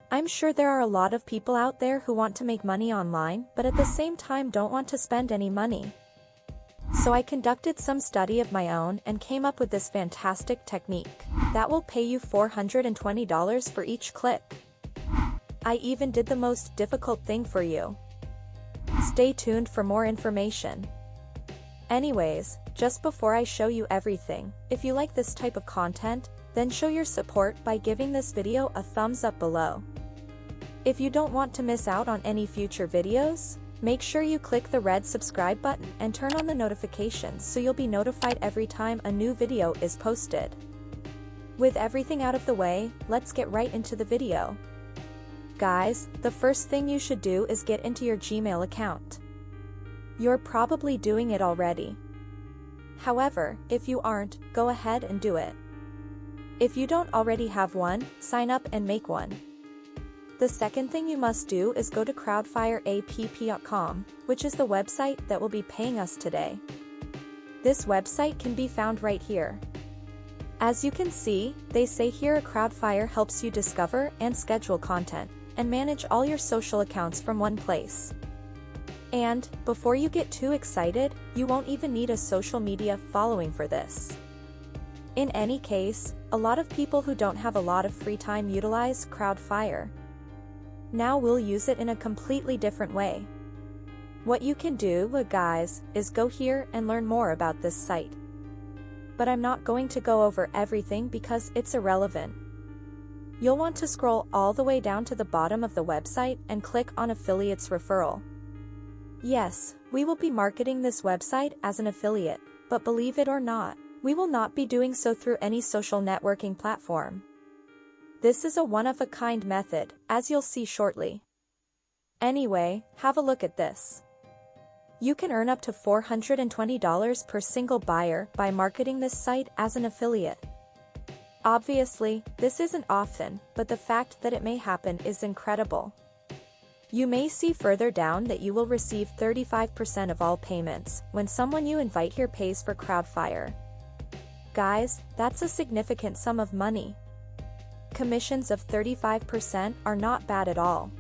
I'm sure there are a lot of people out there who want to make money online, but at the same time don't want to spend any money. So I conducted some study of my own and came up with this fantastic technique that will pay you $420 for each click. I even did the most difficult thing for you. Stay tuned for more information. Anyways, just before I show you everything, if you like this type of content, then show your support by giving this video a thumbs up below. If you don't want to miss out on any future videos, make sure you click the red subscribe button and turn on the notifications so you'll be notified every time a new video is posted. With everything out of the way, let's get right into the video. Guys, the first thing you should do is get into your Gmail account. You're probably doing it already. However, if you aren't, go ahead and do it. If you don't already have one, sign up and make one. The second thing you must do is go to crowdfireapp.com, which is the website that will be paying us today. This website can be found right here. As you can see, they say here Crowdfire helps you discover and schedule content, and manage all your social accounts from one place. And, before you get too excited, you won't even need a social media following for this. In any case, a lot of people who don't have a lot of free time utilize Crowdfire. Now we'll use it in a completely different way. What you can do, guys, is go here and learn more about this site. But I'm not going to go over everything because it's irrelevant. You'll want to scroll all the way down to the bottom of the website and click on Affiliates Referral. Yes, we will be marketing this website as an affiliate, but believe it or not, we will not be doing so through any social networking platform. This is a one-of-a-kind method, as you'll see shortly. Anyway, have a look at this. You can earn up to $420 per single buyer by marketing this site as an affiliate. Obviously, this isn't often, but the fact that it may happen is incredible. You may see further down that you will receive 35% of all payments when someone you invite here pays for Crowdfire. Guys, that's a significant sum of money. Commissions of 35% are not bad at all.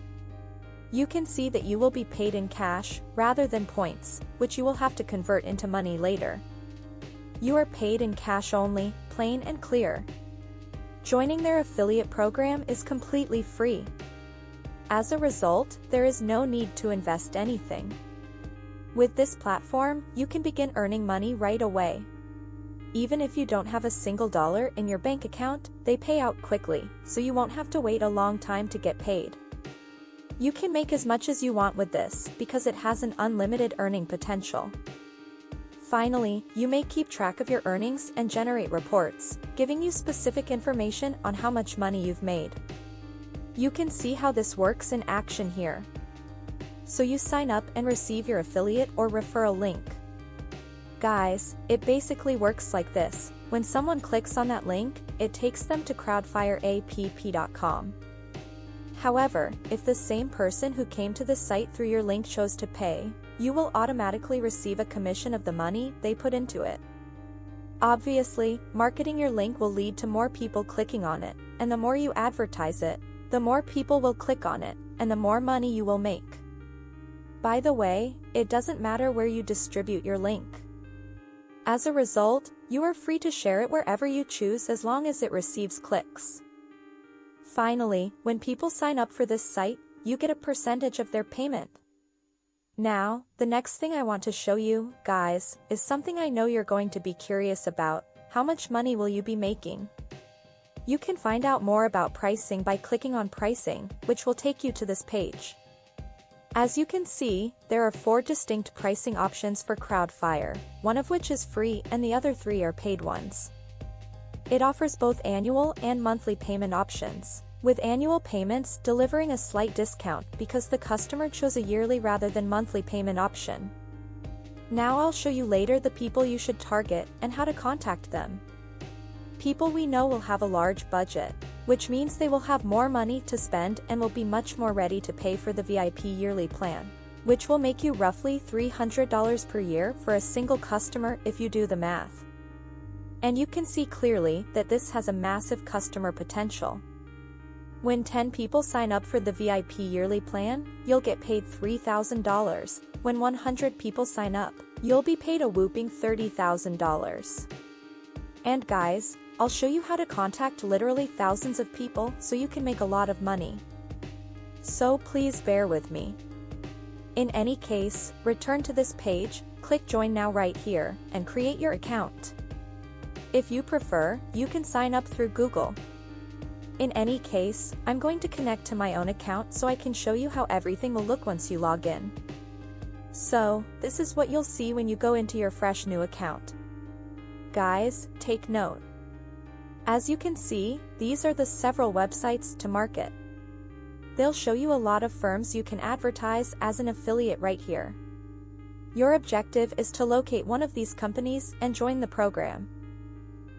You can see that you will be paid in cash, rather than points, which you will have to convert into money later. You are paid in cash only, plain and clear. Joining their affiliate program is completely free. As a result, there is no need to invest anything. With this platform, you can begin earning money right away. Even if you don't have a single dollar in your bank account, they pay out quickly, so you won't have to wait a long time to get paid. You can make as much as you want with this, because it has an unlimited earning potential. Finally, you may keep track of your earnings and generate reports, giving you specific information on how much money you've made. You can see how this works in action here. So you sign up and receive your affiliate or referral link. Guys, it basically works like this. When someone clicks on that link, it takes them to crowdfireapp.com. However, if the same person who came to the site through your link chose to pay, you will automatically receive a commission of the money they put into it. Obviously, marketing your link will lead to more people clicking on it, and the more you advertise it, the more people will click on it, and the more money you will make. By the way, it doesn't matter where you distribute your link. As a result, you are free to share it wherever you choose as long as it receives clicks. Finally, when people sign up for this site, you get a percentage of their payment. Now, the next thing I want to show you, guys, is something I know you're going to be curious about. How much money will you be making? You can find out more about pricing by clicking on Pricing, which will take you to this page. As you can see, there are 4 distinct pricing options for Crowdfire, one of which is free and the other 3 are paid ones. It offers both annual and monthly payment options, with annual payments delivering a slight discount because the customer chose a yearly rather than monthly payment option. Now I'll show you later the people you should target and how to contact them. People we know will have a large budget, which means they will have more money to spend and will be much more ready to pay for the VIP yearly plan, which will make you roughly $300 per year for a single customer if you do the math. And you can see clearly that this has a massive customer potential. When 10 people sign up for the VIP yearly plan, you'll get paid $3,000. When 100 people sign up, you'll be paid a whopping $30,000. And guys, I'll show you how to contact literally thousands of people so you can make a lot of money. So please bear with me. In any case, return to this page, click Join Now right here, and create your account. If you prefer, you can sign up through Google. In any case, I'm going to connect to my own account so I can show you how everything will look once you log in. So, this is what you'll see when you go into your fresh new account. Guys, take note. As you can see, these are the several websites to market. They'll show you a lot of firms you can advertise as an affiliate right here. Your objective is to locate one of these companies and join the program.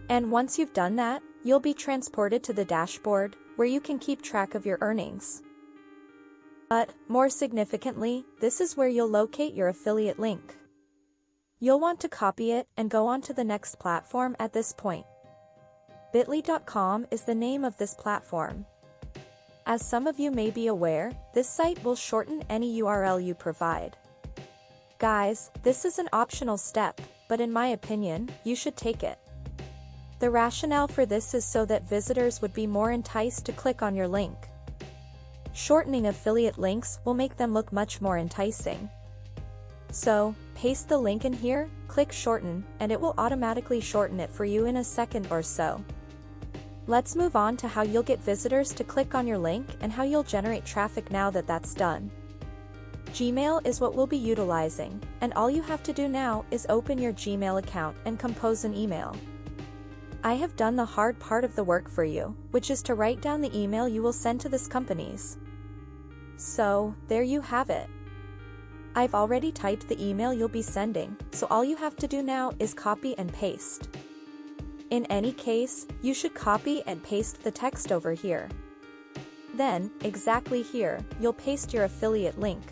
And once you've done that, you'll be transported to the dashboard, where you can keep track of your earnings. But, more significantly, this is where you'll locate your affiliate link. You'll want to copy it and go on to the next platform at this point. Bitly.com is the name of this platform. As some of you may be aware, this site will shorten any URL you provide. Guys, this is an optional step, but in my opinion, you should take it. The rationale for this is so that visitors would be more enticed to click on your link. Shortening affiliate links will make them look much more enticing. So, paste the link in here, click Shorten, and it will automatically shorten it for you in a second or so. Let's move on to how you'll get visitors to click on your link and how you'll generate traffic now that that's done. Gmail is what we'll be utilizing, and all you have to do now is open your Gmail account and compose an email. I have done the hard part of the work for you, which is to write down the email you will send to these companies. So, there you have it. I've already typed the email you'll be sending, so all you have to do now is copy and paste. In any case, you should copy and paste the text over here. Then, exactly here, you'll paste your affiliate link.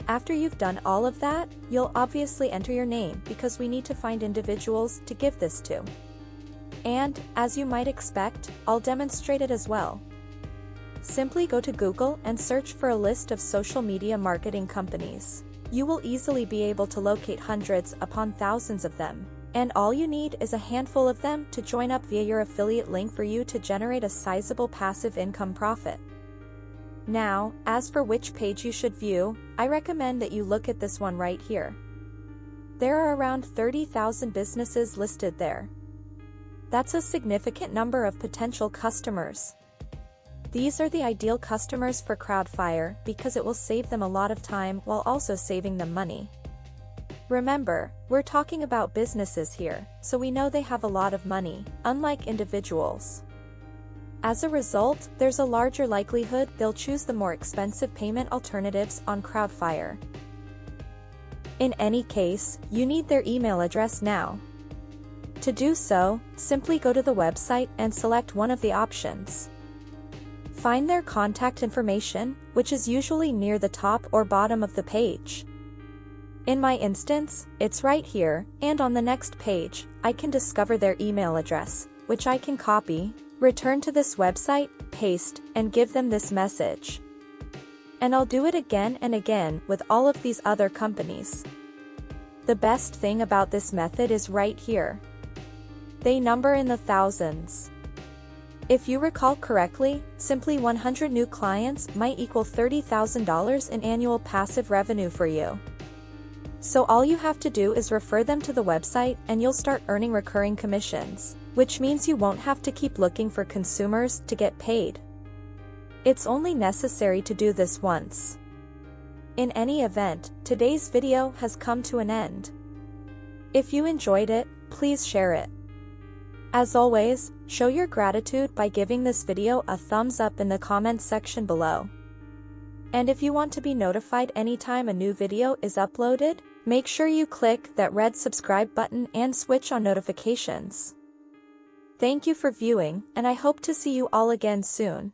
After you've done all of that, you'll obviously enter your name because we need to find individuals to give this to. And, as you might expect, I'll demonstrate it as well. Simply go to Google and search for a list of social media marketing companies. You will easily be able to locate hundreds upon thousands of them, and all you need is a handful of them to join up via your affiliate link for you to generate a sizable passive income profit. Now, as for which page you should view, I recommend that you look at this one right here. There are around 30,000 businesses listed there. That's a significant number of potential customers. These are the ideal customers for Crowdfire because it will save them a lot of time while also saving them money. Remember, we're talking about businesses here, so we know they have a lot of money, unlike individuals. As a result, there's a larger likelihood they'll choose the more expensive payment alternatives on Crowdfire. In any case, you need their email address now. To do so, simply go to the website and select one of the options. Find their contact information, which is usually near the top or bottom of the page. In my instance, it's right here, and on the next page, I can discover their email address, which I can copy, return to this website, paste, and give them this message. And I'll do it again and again with all of these other companies. The best thing about this method is right here. They number in the thousands. If you recall correctly, simply 100 new clients might equal $30,000 in annual passive revenue for you. So all you have to do is refer them to the website and you'll start earning recurring commissions, which means you won't have to keep looking for consumers to get paid. It's only necessary to do this once. In any event, today's video has come to an end. If you enjoyed it, please share it. As always, show your gratitude by giving this video a thumbs up in the comments section below. And if you want to be notified anytime a new video is uploaded, make sure you click that red subscribe button and switch on notifications. Thank you for viewing, and I hope to see you all again soon.